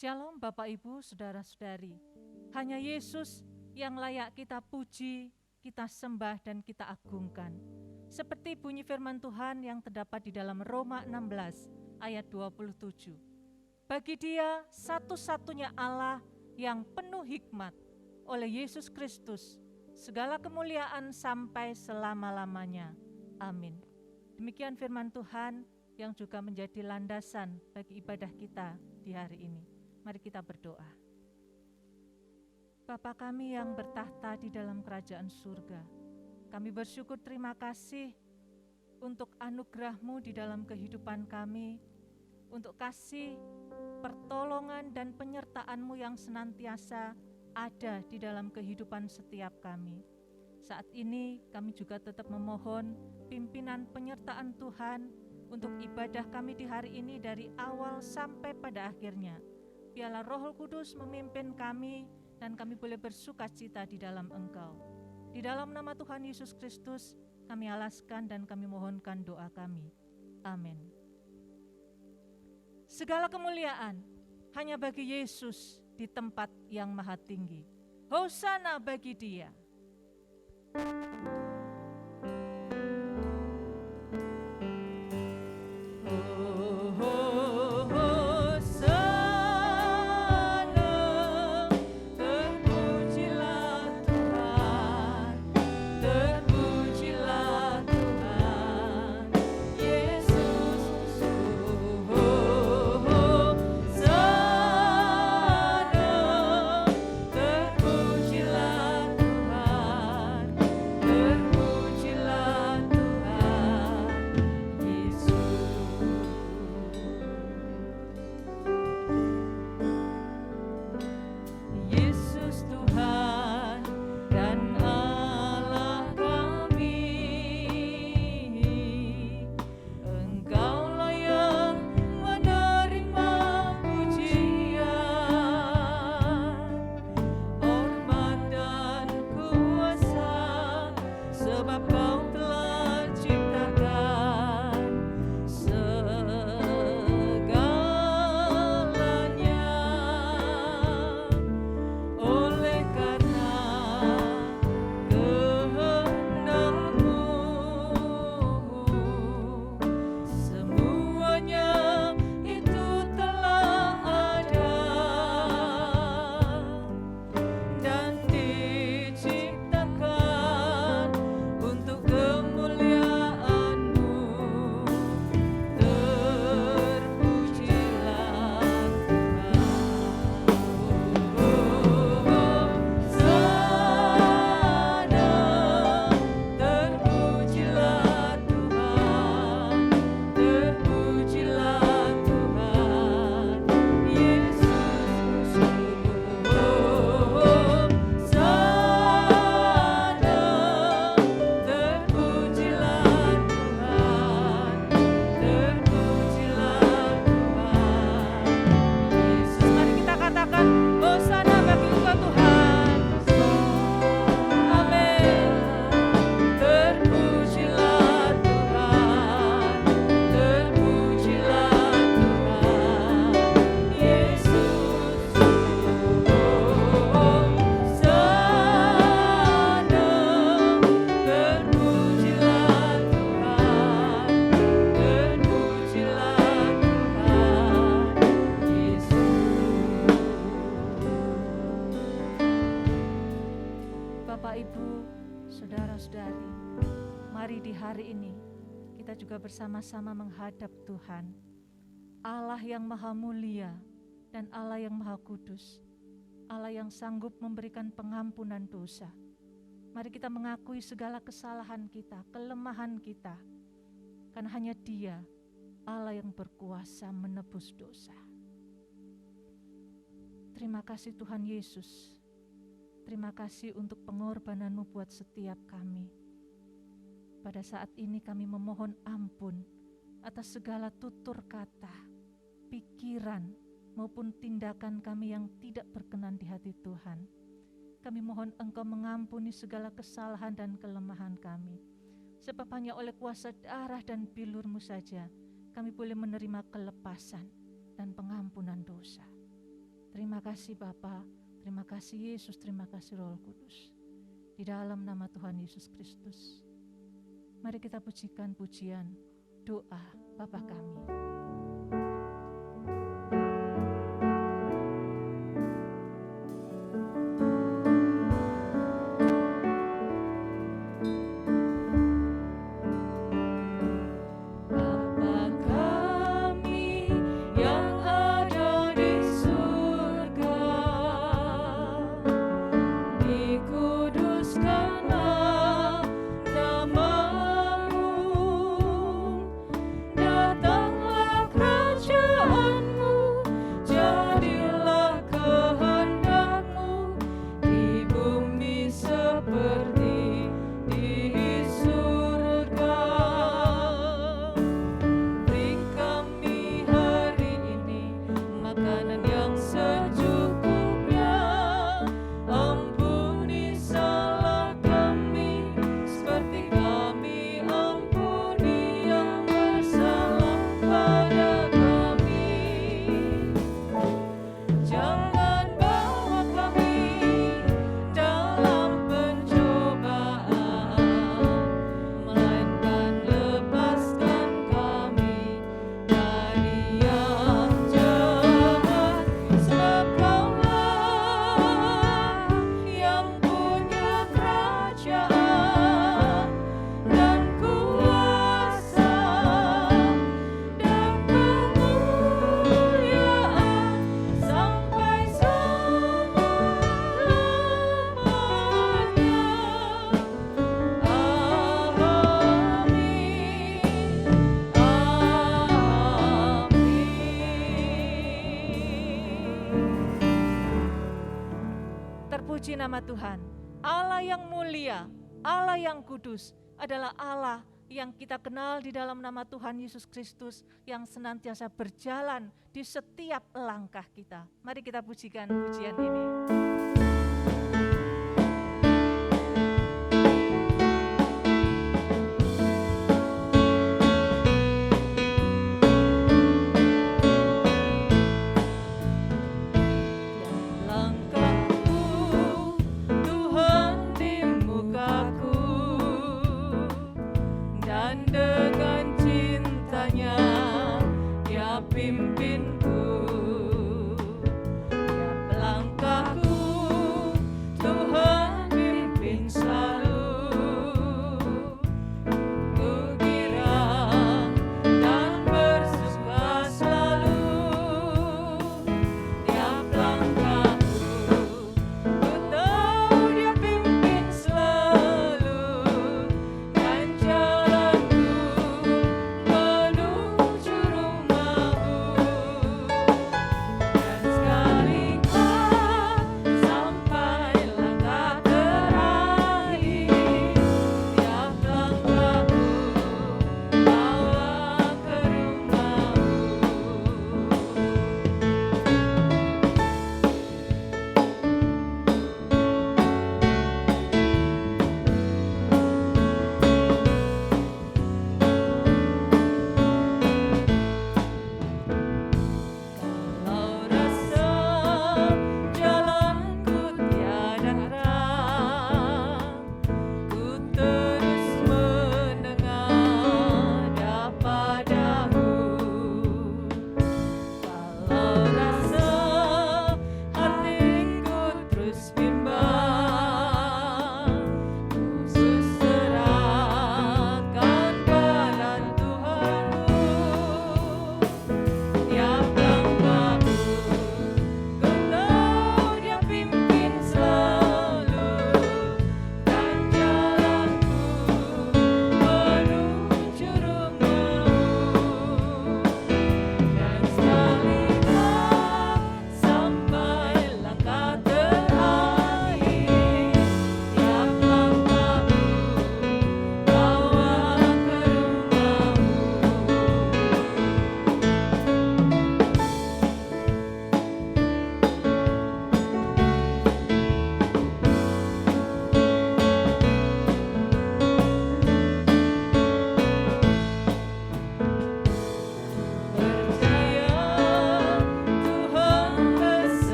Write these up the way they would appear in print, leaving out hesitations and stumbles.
Shalom Bapak Ibu, Saudara-saudari. Hanya Yesus yang layak kita puji, kita sembah dan kita agungkan. Seperti bunyi firman Tuhan yang terdapat di dalam Roma 16 ayat 27. Bagi Dia satu-satunya Allah yang penuh hikmat, oleh Yesus Kristus, segala kemuliaan sampai selama-lamanya. Amin. Demikian firman Tuhan yang juga menjadi landasan bagi ibadah kita di hari ini. Mari kita berdoa. Bapa kami yang bertahta di dalam kerajaan surga, kami bersyukur terima kasih untuk anugerah-Mu di dalam kehidupan kami, untuk kasih, pertolongan dan penyertaan-Mu yang senantiasa ada di dalam kehidupan setiap kami. Saat ini kami juga tetap memohon pimpinan penyertaan Tuhan untuk ibadah kami di hari ini dari awal sampai pada akhirnya. Biarlah Roh Kudus memimpin kami dan kami boleh bersukacita di dalam Engkau. Di dalam nama Tuhan Yesus Kristus kami alaskan dan kami mohonkan doa kami. Amin. Segala kemuliaan hanya bagi Yesus di tempat yang maha tinggi. Hosana bagi Dia. Bersama-sama menghadap Tuhan, Allah yang maha mulia dan Allah yang maha kudus, Allah yang sanggup memberikan pengampunan dosa. Mari kita mengakui segala kesalahan kita, kelemahan kita, karena hanya Dia, Allah yang berkuasa menebus dosa. Terima kasih Tuhan Yesus, terima kasih untuk pengorbanan-Mu buat setiap kami. Pada saat ini kami memohon ampun atas segala tutur kata, pikiran maupun tindakan kami yang tidak berkenan di hati Tuhan. Kami mohon Engkau mengampuni segala kesalahan dan kelemahan kami. Sebab hanya oleh kuasa darah dan bilur-Mu saja kami boleh menerima kelepasan dan pengampunan dosa. Terima kasih Bapa, terima kasih Yesus, terima kasih Roh Kudus. Di dalam nama Tuhan Yesus Kristus, mari kita pujikan pujian doa Bapa kami. Terpuji nama Tuhan, Allah yang mulia, Allah yang kudus adalah Allah yang kita kenal di dalam nama Tuhan Yesus Kristus yang senantiasa berjalan di setiap langkah kita. Mari kita pujikan pujian ini. Pimpinku, tiap langkahku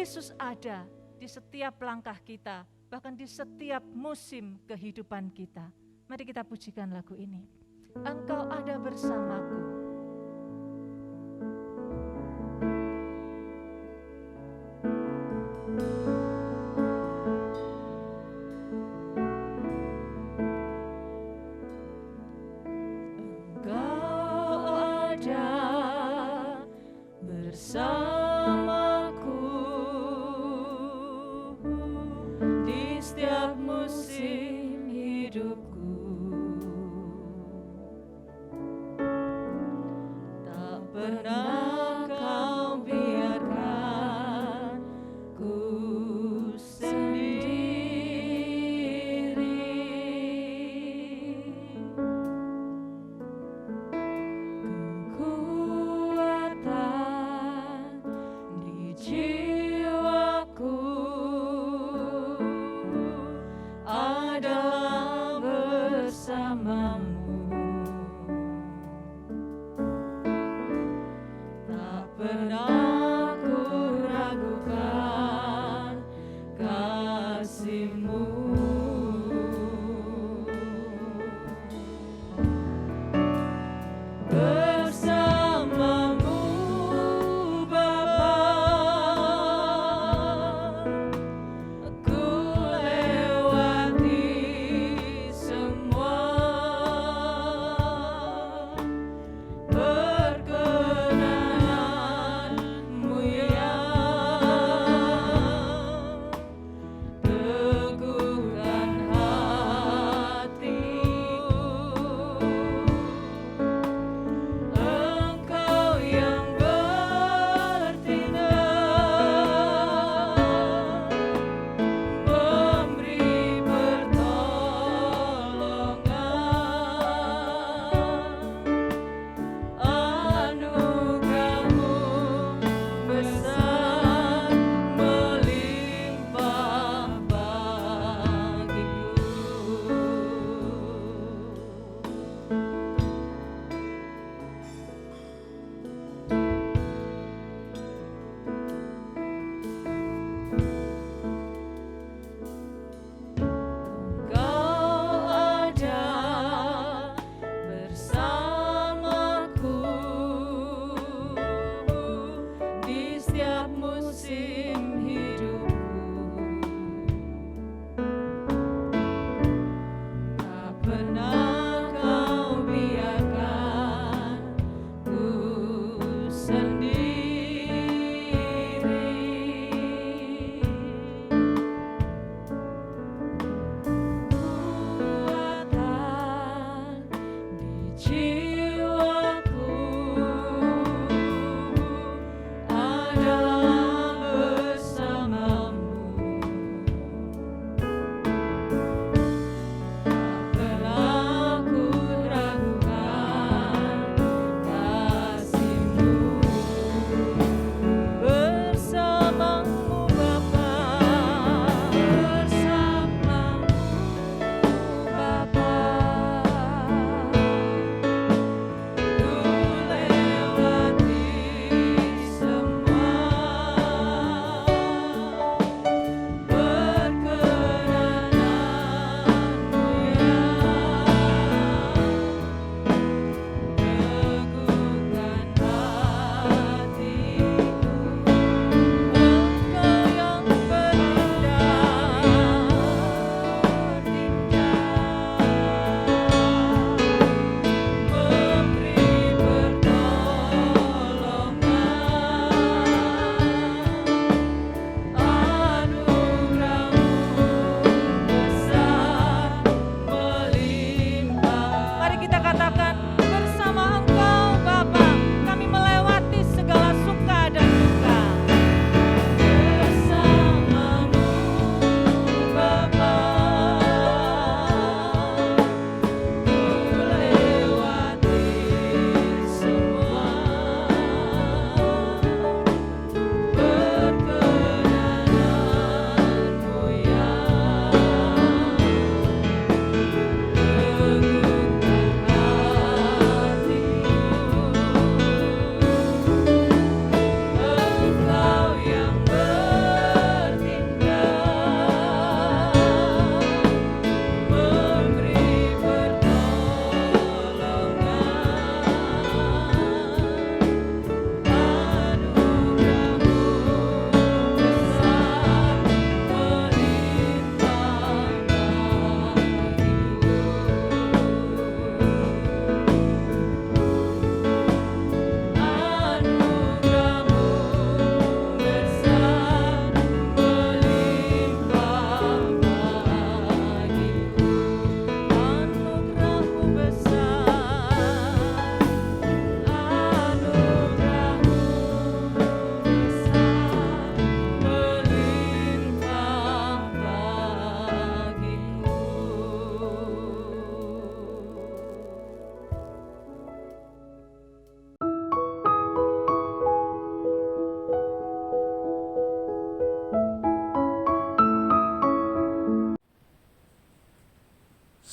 Yesus ada di setiap langkah kita, bahkan di setiap musim kehidupan kita. Mari kita pujikan lagu ini. Engkau ada bersamaku.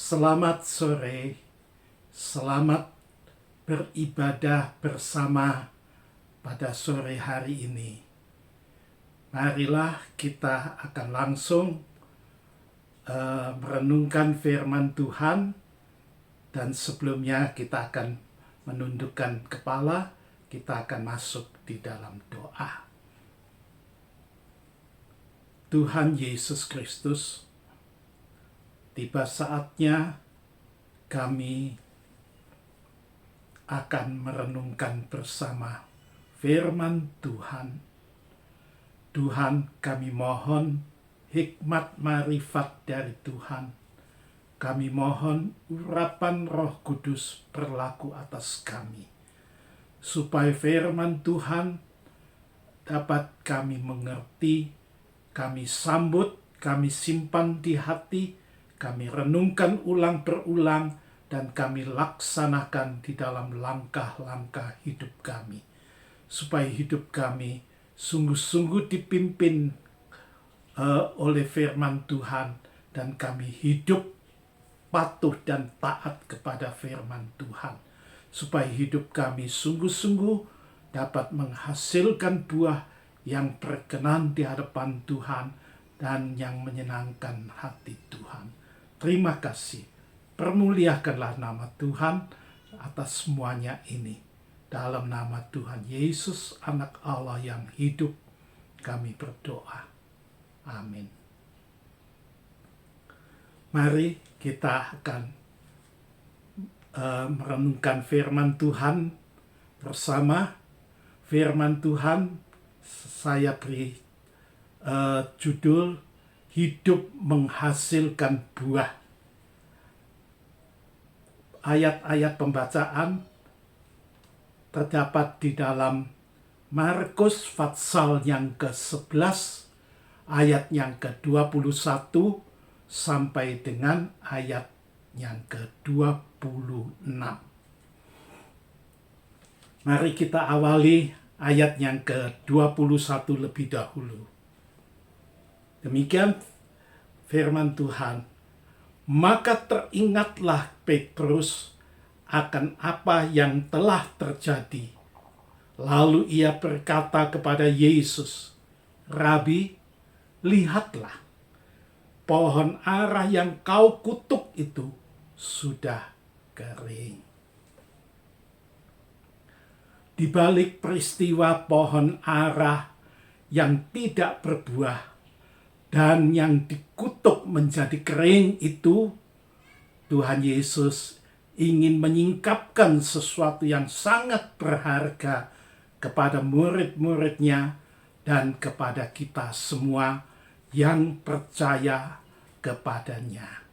Selamat sore, selamat beribadah bersama pada sore hari ini. Marilah kita akan langsung merenungkan firman Tuhan, dan sebelumnya kita akan menundukkan kepala, kita akan masuk di dalam doa. Tuhan Yesus Kristus, tiba saatnya kami akan merenungkan bersama firman Tuhan. Tuhan, kami mohon hikmat marifat dari Tuhan. Kami mohon urapan Roh Kudus berlaku atas kami, supaya firman Tuhan dapat kami mengerti, kami sambut, kami simpan di hati, kami renungkan ulang berulang, dan kami laksanakan di dalam langkah-langkah hidup kami, supaya hidup kami sungguh-sungguh dipimpin oleh firman Tuhan, dan kami hidup patuh dan taat kepada firman Tuhan, supaya hidup kami sungguh-sungguh dapat menghasilkan buah yang berkenan di hadapan Tuhan dan yang menyenangkan hati Tuhan. Terima kasih. Permuliakanlah nama Tuhan atas semuanya ini. Dalam nama Tuhan Yesus, Anak Allah yang hidup, kami berdoa. Amin. Mari kita akan merenungkan firman Tuhan bersama. Firman Tuhan saya beri judul hidup menghasilkan buah. Ayat-ayat pembacaan terdapat di dalam Markus pasal yang ke-11 ayat yang ke-21 sampai dengan ayat yang ke-26. Mari kita awali ayat yang ke-21 lebih dahulu. Demikian firman Tuhan. Maka teringatlah Petrus akan apa yang telah terjadi. Lalu ia berkata kepada Yesus, "Rabi, lihatlah, pohon ara yang kau kutuk itu sudah kering." Di balik peristiwa pohon ara yang tidak berbuah dan yang dikutuk menjadi kering itu, Tuhan Yesus ingin menyingkapkan sesuatu yang sangat berharga kepada murid-muridnya dan kepada kita semua yang percaya kepadanya.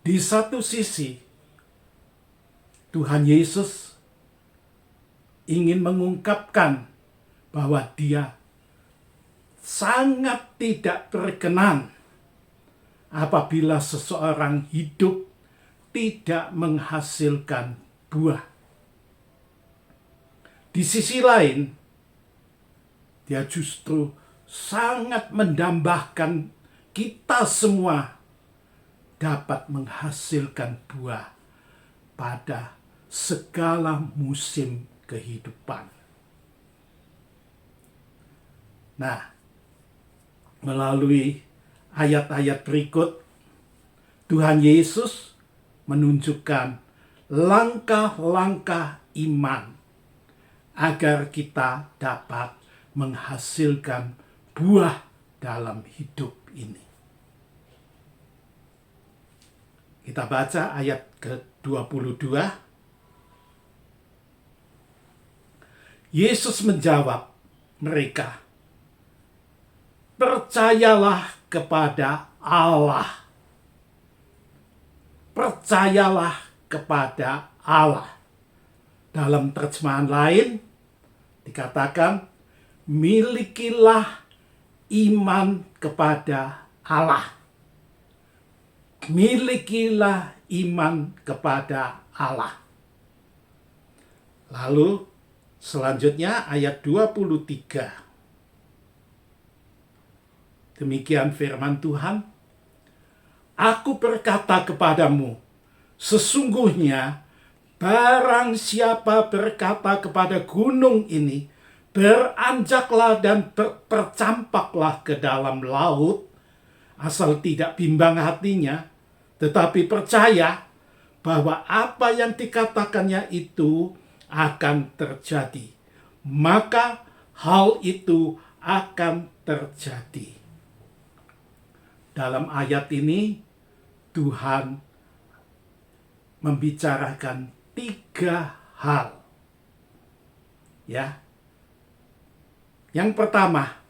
Di satu sisi, Tuhan Yesus ingin mengungkapkan bahwa Dia sangat tidak berkenan apabila seseorang hidup tidak menghasilkan buah. Di sisi lain, Dia justru sangat mendambakan kita semua dapat menghasilkan buah pada segala musim kehidupan. Nah, melalui ayat-ayat berikut, Tuhan Yesus menunjukkan langkah-langkah iman agar kita dapat menghasilkan buah dalam hidup ini. Kita baca ayat ke-22. Yesus menjawab mereka, "Percayalah kepada Allah. Percayalah kepada Allah." Dalam terjemahan lain dikatakan, milikilah iman kepada Allah. Milikilah iman kepada Allah. Lalu selanjutnya ayat 23. Demikian firman Tuhan. Aku berkata kepadamu, sesungguhnya barang siapa berkata kepada gunung ini, beranjaklah dan bercampaklah ke dalam laut, asal tidak bimbang hatinya, tetapi percaya bahwa apa yang dikatakannya itu akan terjadi, maka hal itu akan terjadi. Dalam ayat ini Tuhan membicarakan 3 hal. Ya. Yang pertama,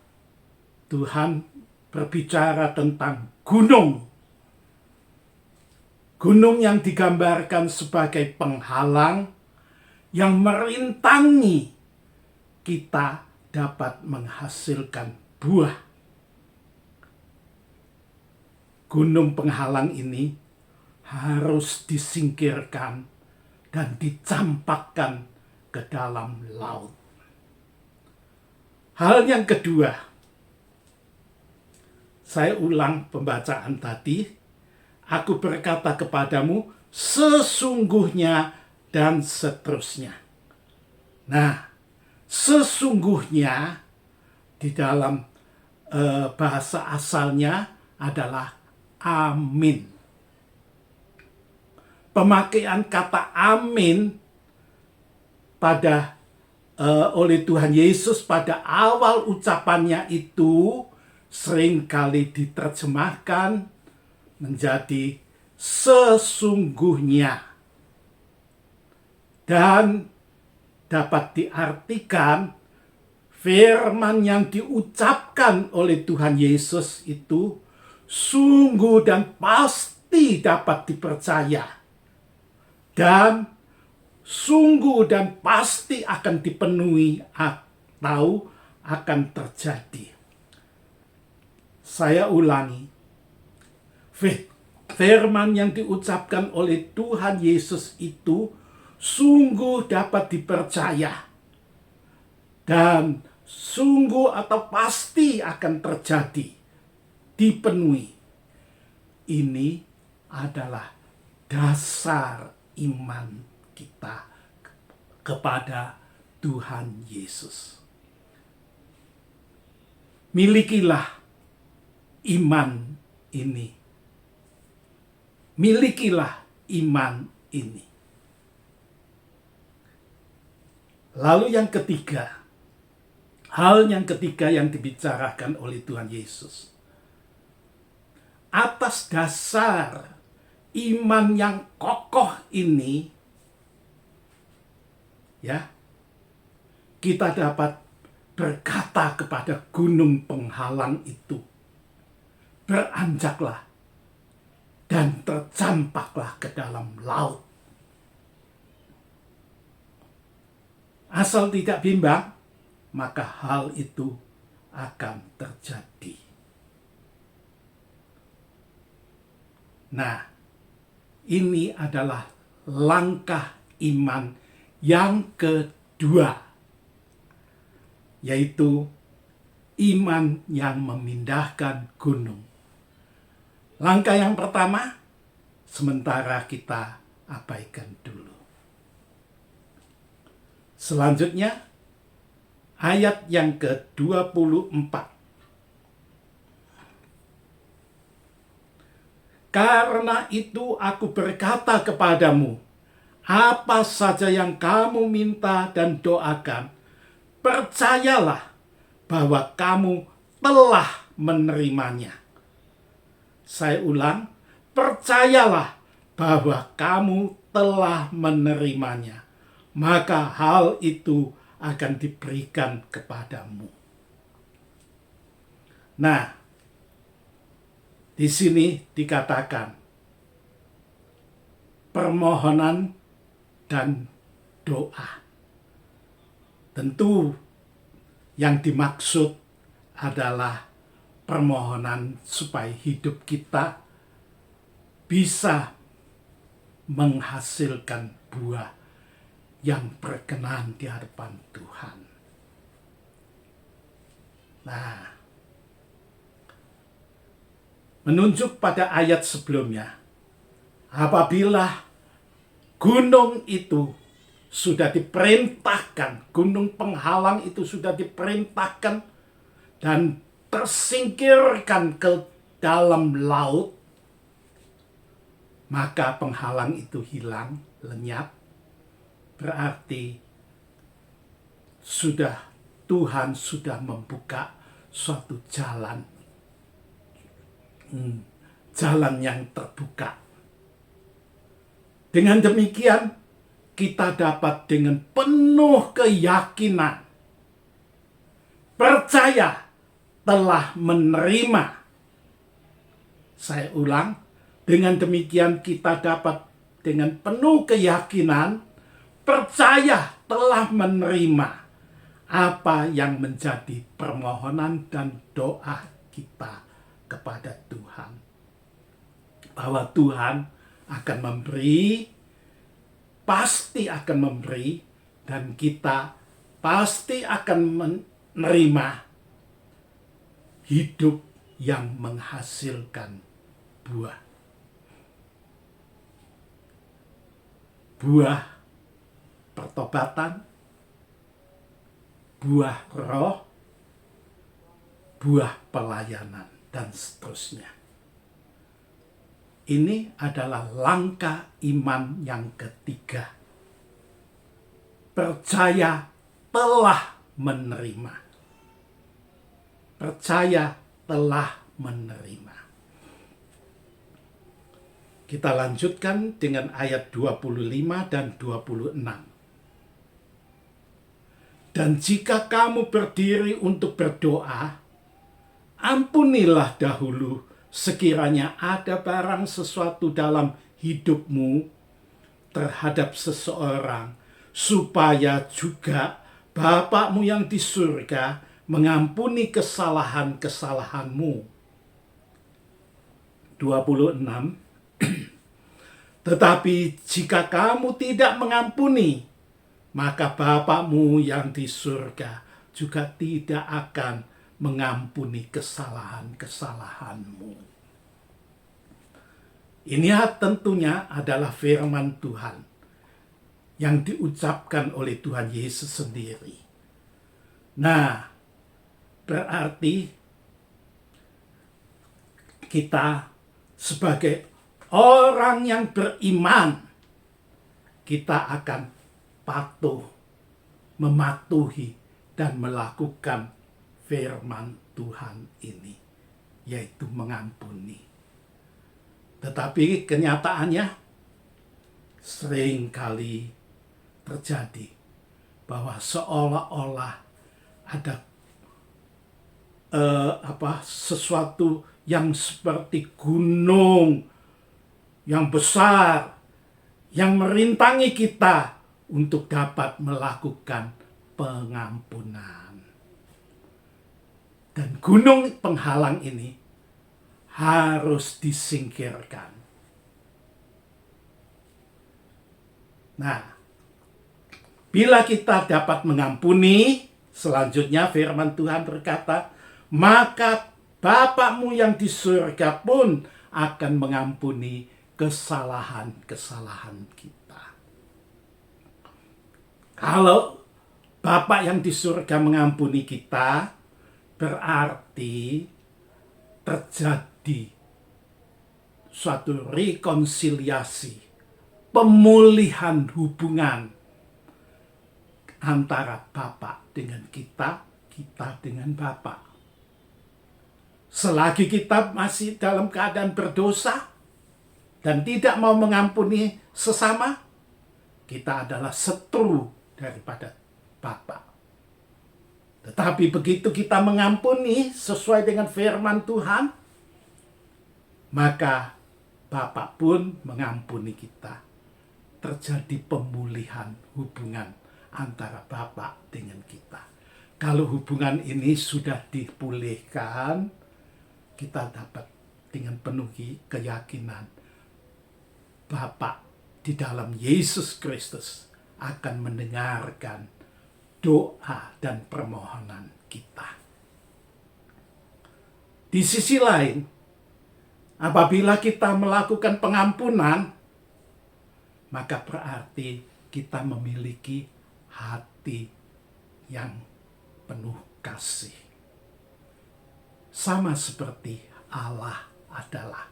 Tuhan berbicara tentang gunung. Gunung yang digambarkan sebagai penghalang yang merintangi kita dapat menghasilkan buah. Gunung penghalang ini harus disingkirkan dan dicampakkan ke dalam laut. Hal yang kedua, saya ulang pembacaan tadi. Aku berkata kepadamu, sesungguhnya dan seterusnya. Nah, sesungguhnya di dalam bahasa asalnya adalah amin. Pemakaian kata amin pada oleh Tuhan Yesus pada awal ucapannya itu seringkali diterjemahkan menjadi sesungguhnya, dan dapat diartikan firman yang diucapkan oleh Tuhan Yesus itu sungguh dan pasti dapat dipercaya, dan sungguh dan pasti akan dipenuhi atau akan terjadi. Saya ulangi, firman yang diucapkan oleh Tuhan Yesus itu sungguh dapat dipercaya dan sungguh atau pasti akan terjadi, dipenuhi. Ini adalah dasar iman kita kepada Tuhan Yesus. Milikilah iman ini. Milikilah iman ini. Lalu yang ketiga, hal yang ketiga yang dibicarakan oleh Tuhan Yesus. Atas dasar iman yang kokoh ini, ya, kita dapat berkata kepada gunung penghalang itu, beranjaklah dan tercampaklah ke dalam laut. Asal tidak bimbang, maka hal itu akan terjadi. Nah, ini adalah langkah iman yang kedua, yaitu iman yang memindahkan gunung. Langkah yang pertama, sementara kita abaikan dulu. Selanjutnya, ayat yang ke-24. Karena itu aku berkata kepadamu, apa saja yang kamu minta dan doakan, percayalah bahwa kamu telah menerimanya. Saya ulang, percayalah bahwa kamu telah menerimanya, maka hal itu akan diberikan kepadamu. Nah, di sini dikatakan permohonan dan doa. Tentu yang dimaksud adalah permohonan supaya hidup kita bisa menghasilkan buah yang berkenan di hadapan Tuhan. Nah, menunjuk pada ayat sebelumnya. Apabila gunung itu sudah diperintahkan, gunung penghalang itu sudah diperintahkan dan tersingkirkan ke dalam laut, maka penghalang itu hilang, lenyap. Berarti Tuhan sudah membuka suatu jalan, jalan yang terbuka. Dengan demikian, kita dapat dengan penuh keyakinan percaya telah menerima. Saya ulang, dengan demikian kita dapat dengan penuh keyakinan percaya telah menerima apa yang menjadi permohonan dan doa kita kepada Tuhan. Bahwa Tuhan akan memberi, pasti akan memberi, dan kita pasti akan menerima hidup yang menghasilkan buah. Buah pertobatan, buah roh, buah pelayanan, dan seterusnya. Ini adalah langkah iman yang ketiga. Percaya telah menerima. Percaya telah menerima. Kita lanjutkan dengan ayat 25 dan 26. Dan jika kamu berdiri untuk berdoa, ampunilah dahulu sekiranya ada barang sesuatu dalam hidupmu terhadap seseorang, supaya juga Bapakmu yang di surga mengampuni kesalahan-kesalahanmu. 26. Tetapi jika kamu tidak mengampuni, maka Bapakmu yang di surga juga tidak akan mengampuni kesalahan-kesalahanmu. Ini tentunya adalah firman Tuhan yang diucapkan oleh Tuhan Yesus sendiri. Nah, berarti kita sebagai orang yang beriman, kita akan patuh, mematuhi, dan melakukan firman Tuhan ini, yaitu mengampuni. Tetapi kenyataannya seringkali terjadi bahwa seolah-olah ada sesuatu yang seperti gunung yang besar yang merintangi kita untuk dapat melakukan pengampunan. Dan gunung penghalang ini harus disingkirkan. Nah, bila kita dapat mengampuni, selanjutnya firman Tuhan berkata, maka Bapakmu yang di surga pun akan mengampuni kesalahan-kesalahan kita. Kalau Bapa yang di surga mengampuni kita, berarti terjadi suatu rekonsiliasi, pemulihan hubungan antara Bapa dengan kita, kita dengan Bapa. Selagi kita masih dalam keadaan berdosa dan tidak mau mengampuni sesama, kita adalah setru daripada Bapa. Tetapi begitu kita mengampuni sesuai dengan firman Tuhan, maka Bapa pun mengampuni kita. Terjadi pemulihan hubungan antara Bapa dengan kita. Kalau hubungan ini sudah dipulihkan, kita dapat dengan penuh keyakinan Bapa di dalam Yesus Kristus akan mendengarkan doa dan permohonan kita. Di sisi lain, Apabila kita melakukan pengampunan, maka berarti kita memiliki hati yang penuh kasih. Sama seperti Allah adalah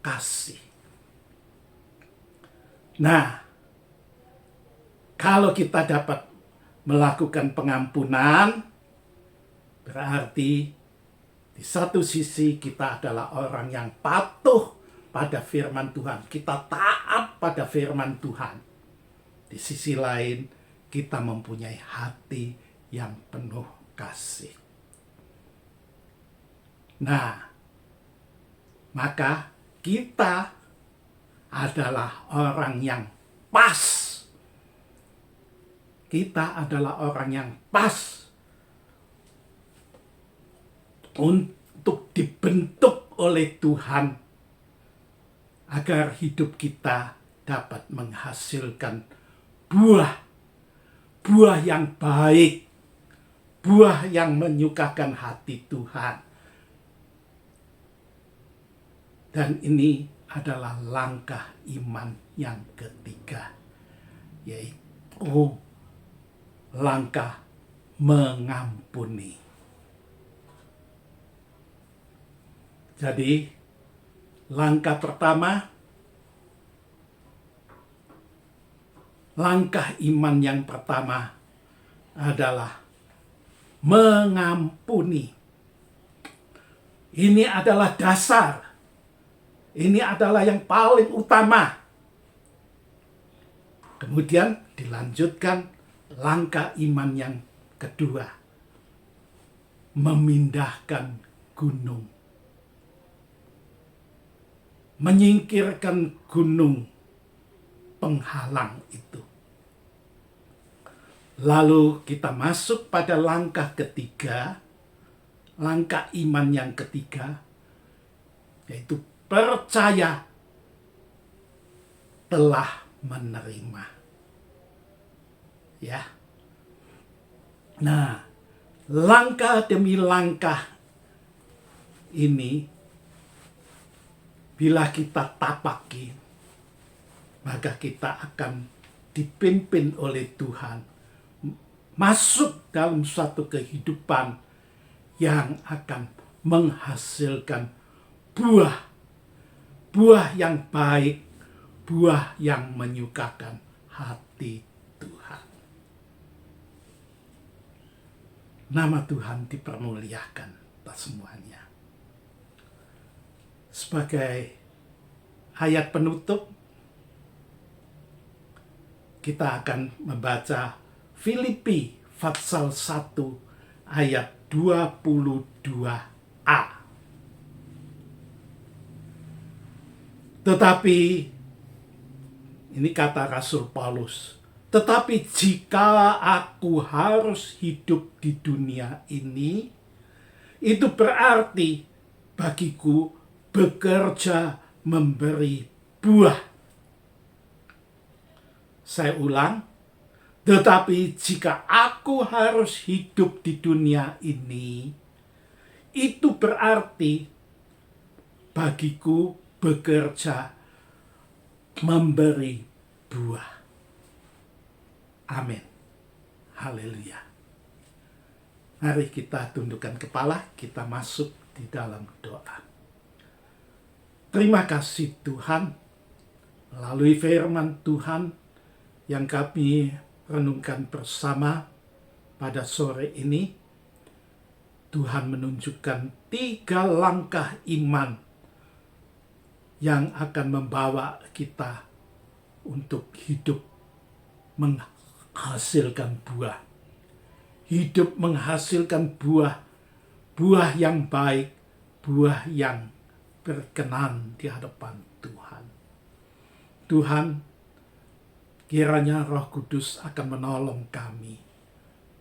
kasih. Nah, kalau kita dapat melakukan pengampunan, berarti di satu sisi kita adalah orang yang patuh pada firman Tuhan. Kita taat pada firman Tuhan. Di sisi lain, kita mempunyai hati yang penuh kasih. Nah, maka kita adalah orang yang pas. Kita adalah orang yang pas untuk dibentuk oleh Tuhan agar hidup kita dapat menghasilkan buah yang baik, buah yang menyukakan hati Tuhan. Dan ini adalah langkah iman yang ketiga, yaitu langkah mengampuni. Jadi, langkah pertama, langkah iman yang pertama adalah mengampuni. Ini adalah dasar. Ini adalah yang paling utama. Kemudian dilanjutkan langkah iman yang kedua, memindahkan gunung. Menyingkirkan gunung penghalang itu. Lalu kita masuk pada langkah ketiga, langkah iman yang ketiga, yaitu percaya telah menerima. Ya. Nah, langkah demi langkah ini bila kita tapaki, maka kita akan dipimpin oleh Tuhan masuk dalam suatu kehidupan yang akan menghasilkan buah yang baik, buah yang menyukakan hati Tuhan. Nama Tuhan dipermuliakan semuanya. Sebagai ayat penutup, kita akan membaca Filipi pasal 1 ayat 22a. Tetapi, ini kata Rasul Paulus, tetapi jika aku harus hidup di dunia ini, itu berarti bagiku bekerja memberi buah. Saya ulang, tetapi jika aku harus hidup di dunia ini, itu berarti bagiku bekerja memberi buah. Amin. Haleluya. Mari kita tundukkan kepala, kita masuk di dalam doa. Terima kasih Tuhan, melalui firman Tuhan yang kami renungkan bersama pada sore ini, Tuhan menunjukkan 3 langkah iman yang akan membawa kita untuk hidup menghasilkan buah. Hidup menghasilkan buah yang baik, buah yang berkenan di hadapan Tuhan. Tuhan, kiranya Roh Kudus akan menolong kami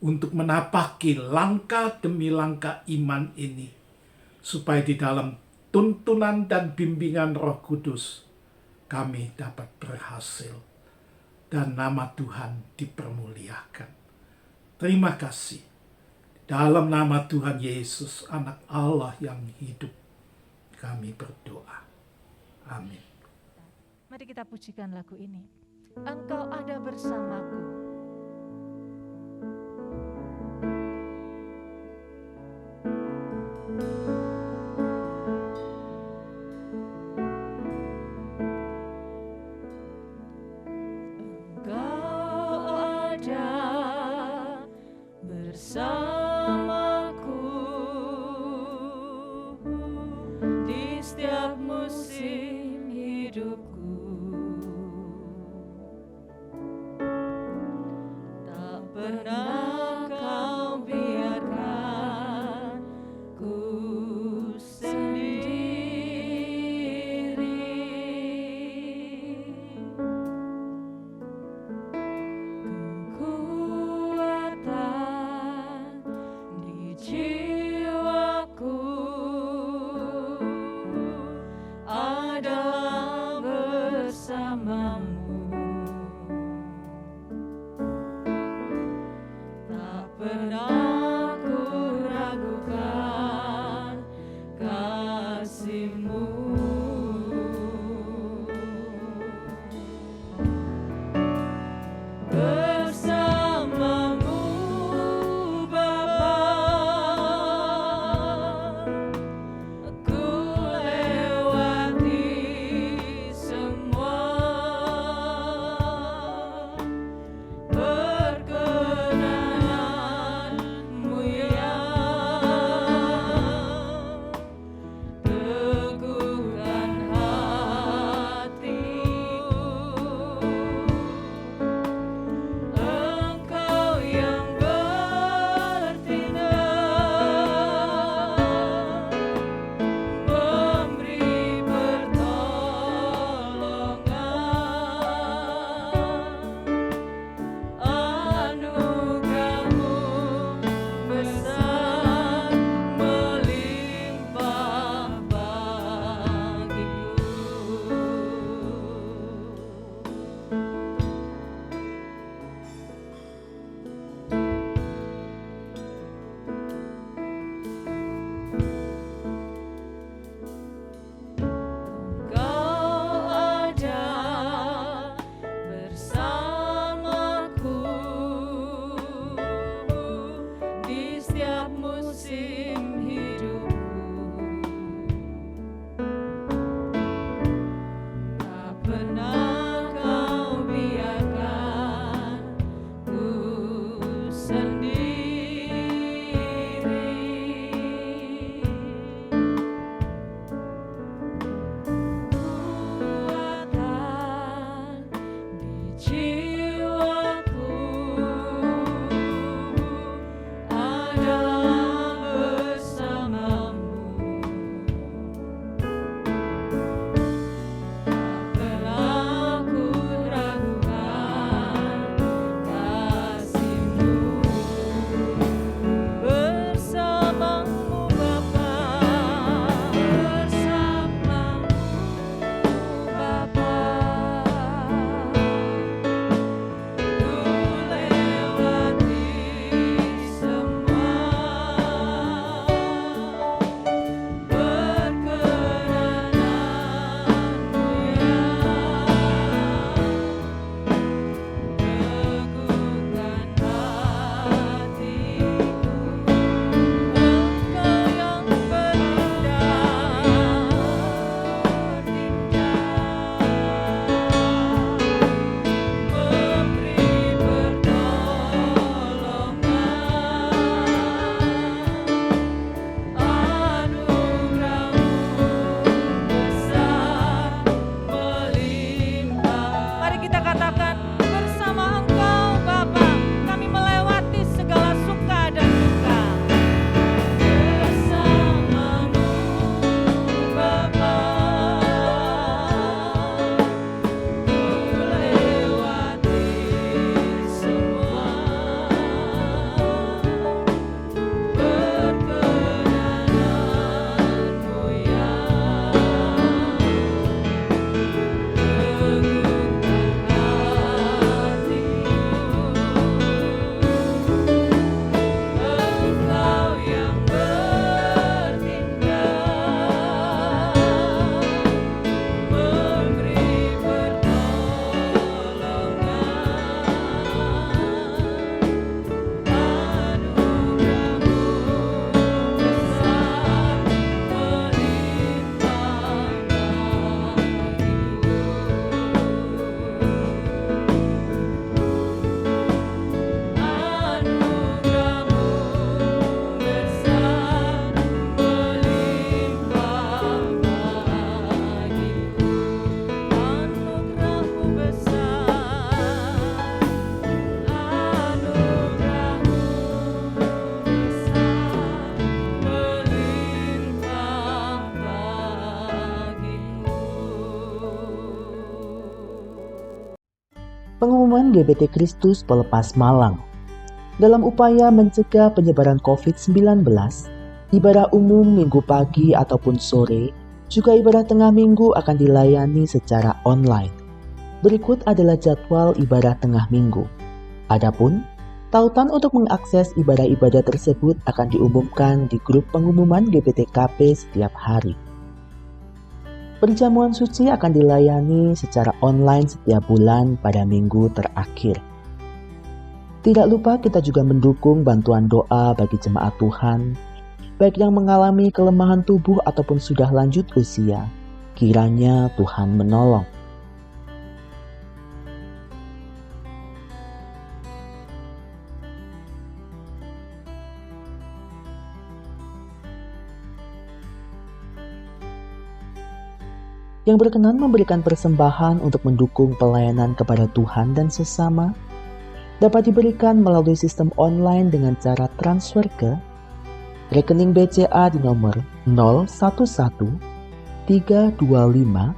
untuk menapaki langkah demi langkah iman ini, supaya di dalam tuntunan dan bimbingan Roh Kudus kami dapat berhasil dan nama Tuhan dipermuliakan. Terima kasih. Dalam nama Tuhan Yesus, Anak Allah yang hidup, kami berdoa. Amin. Mari kita pujikan lagu ini. Engkau ada bersamaku. Bersamaku di setiap musim hidupku, tak pernah kau biarkan ku sendiri. Kekuatan di jiwaku adalah bersamamu, tak pernah ku ragukan kasih-Mu. Bersamamu Bapa, ku lewati semua. Pengumuman GBT Kristus Pelepas Malang. Dalam upaya mencegah penyebaran COVID-19, ibadah umum minggu pagi ataupun sore, juga ibadah tengah minggu akan dilayani secara online. Berikut adalah jadwal ibadah tengah minggu. Adapun, tautan untuk mengakses ibadah-ibadah tersebut akan diumumkan di grup pengumuman GBTKP setiap hari. Perjamuan suci akan dilayani secara online setiap bulan pada minggu terakhir. Tidak lupa kita juga mendukung bantuan doa bagi jemaat Tuhan, baik yang mengalami kelemahan tubuh ataupun sudah lanjut usia. Kiranya Tuhan menolong. Yang berkenan memberikan persembahan untuk mendukung pelayanan kepada Tuhan dan sesama dapat diberikan melalui sistem online dengan cara transfer ke rekening BCA di nomor 011 325 4090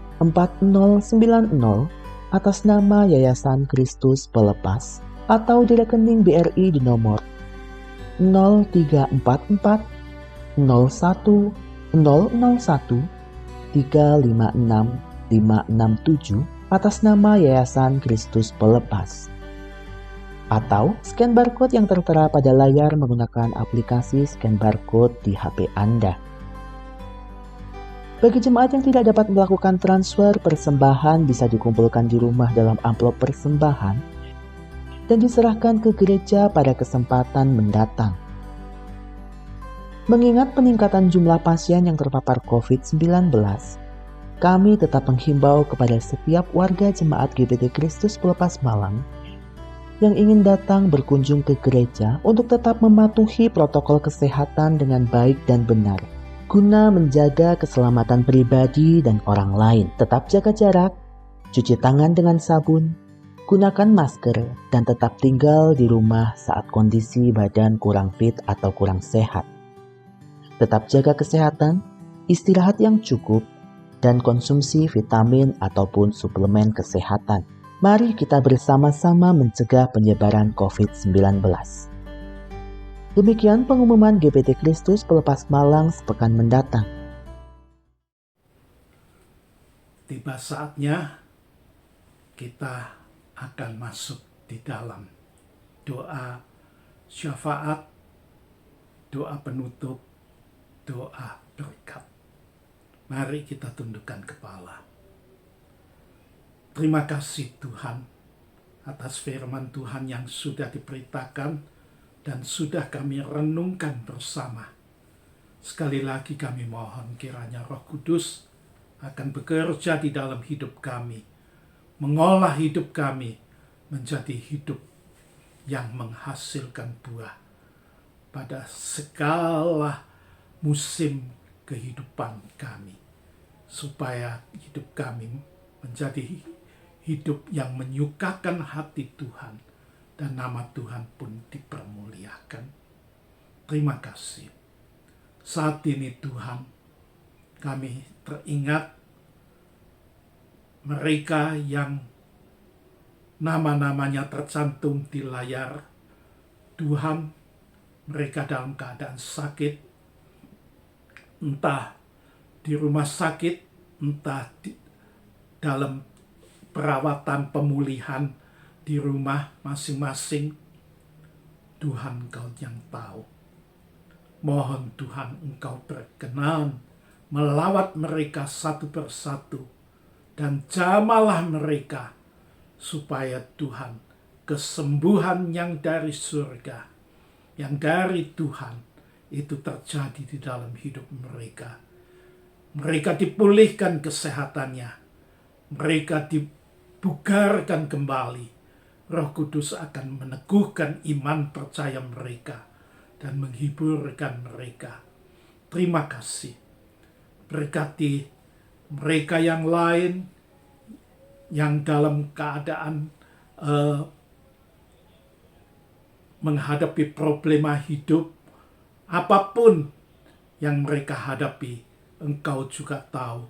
atas nama Yayasan Kristus Pelepas atau di rekening BRI di nomor 0344 01 001 356567 atas nama Yayasan Kristus Pelepas. Atau scan barcode yang tertera pada layar menggunakan aplikasi scan barcode di HP Anda. Bagi jemaat yang tidak dapat melakukan transfer, persembahan bisa dikumpulkan di rumah dalam amplop persembahan dan diserahkan ke gereja pada kesempatan mendatang. Mengingat peningkatan jumlah pasien yang terpapar COVID-19, kami tetap menghimbau kepada setiap warga jemaat GBT Kristus Pelepas Malang yang ingin datang berkunjung ke gereja untuk tetap mematuhi protokol kesehatan dengan baik dan benar, guna menjaga keselamatan pribadi dan orang lain. Tetap jaga jarak, cuci tangan dengan sabun, gunakan masker, dan tetap tinggal di rumah saat kondisi badan kurang fit atau kurang sehat. Tetap jaga kesehatan, istirahat yang cukup, dan konsumsi vitamin ataupun suplemen kesehatan. Mari kita bersama-sama mencegah penyebaran COVID-19. Demikian pengumuman GBT Kristus Pelepas Malang sepekan mendatang. Tiba saatnya kita akan masuk di dalam doa syafaat, doa penutup, doa berkat. Mari kita tundukkan kepala. Terima kasih Tuhan atas firman Tuhan yang sudah diberitakan dan sudah kami renungkan bersama. Sekali lagi kami mohon kiranya Roh Kudus akan bekerja di dalam hidup kami, mengolah hidup kami menjadi hidup yang menghasilkan buah pada segala musim kehidupan kami, supaya hidup kami menjadi hidup yang menyukakan hati Tuhan dan nama Tuhan pun dipermuliakan. Terima kasih. Saat ini Tuhan, kami teringat mereka yang nama-namanya tercantum di layar. Tuhan, mereka dalam keadaan sakit, entah di rumah sakit, entah dalam perawatan pemulihan di rumah masing-masing. Tuhan, Engkau yang tahu. Mohon Tuhan Engkau berkenan melawat mereka satu persatu dan jamalah mereka, supaya Tuhan, kesembuhan yang dari surga, yang dari Tuhan, itu terjadi di dalam hidup mereka. Mereka dipulihkan kesehatannya, mereka dibugarkan kembali. Roh Kudus akan meneguhkan iman percaya mereka dan menghiburkan mereka. Terima kasih. Berkati mereka yang lain yang dalam keadaan menghadapi problema hidup, apapun yang mereka hadapi, Engkau juga tahu.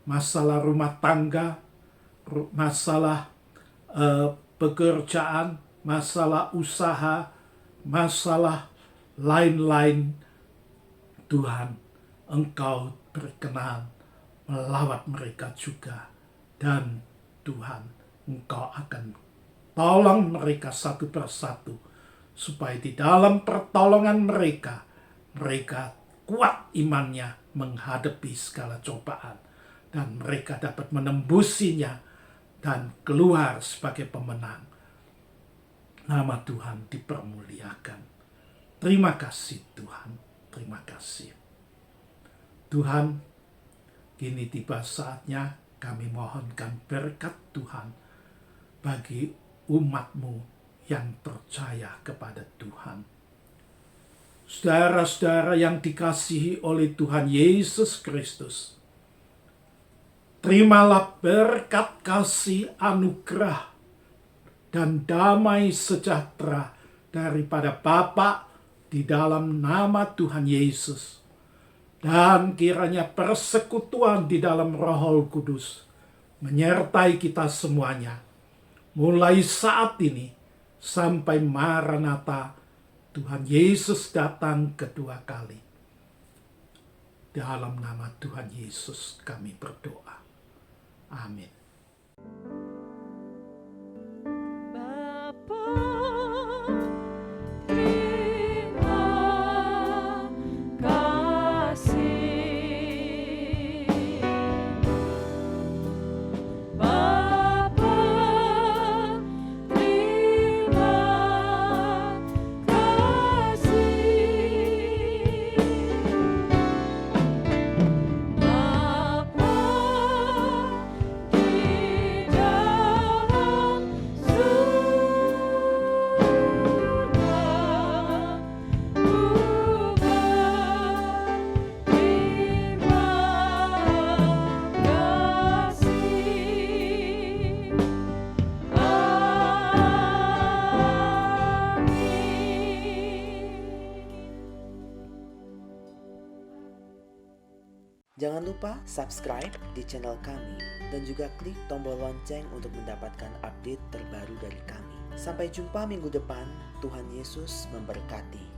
Masalah rumah tangga, masalah pekerjaan, masalah usaha, masalah lain-lain, Tuhan, Engkau berkenan melawat mereka juga. Dan Tuhan, Engkau akan tolong mereka satu persatu, supaya di dalam pertolongan mereka, mereka kuat imannya menghadapi segala cobaan, dan mereka dapat menembusinya dan keluar sebagai pemenang. Nama Tuhan dipermuliakan. Terima kasih Tuhan, terima kasih. Tuhan, kini tiba saatnya kami mohonkan berkat Tuhan bagi umat-Mu yang percaya kepada Tuhan. Saudara-saudara yang dikasihi oleh Tuhan Yesus Kristus, terimalah berkat kasih anugerah dan damai sejahtera daripada Bapa di dalam nama Tuhan Yesus. Dan kiranya persekutuan di dalam Roh Kudus menyertai kita semuanya, mulai saat ini sampai Maranatha, Tuhan Yesus datang kedua kali. Dalam nama Tuhan Yesus kami berdoa. Amin. Bapa, terima kasih. Bapa, terima kasih. Bapa di dalam Jangan lupa subscribe di channel kami dan juga klik tombol lonceng untuk mendapatkan update terbaru dari kami. Sampai jumpa minggu depan. Tuhan Yesus memberkati.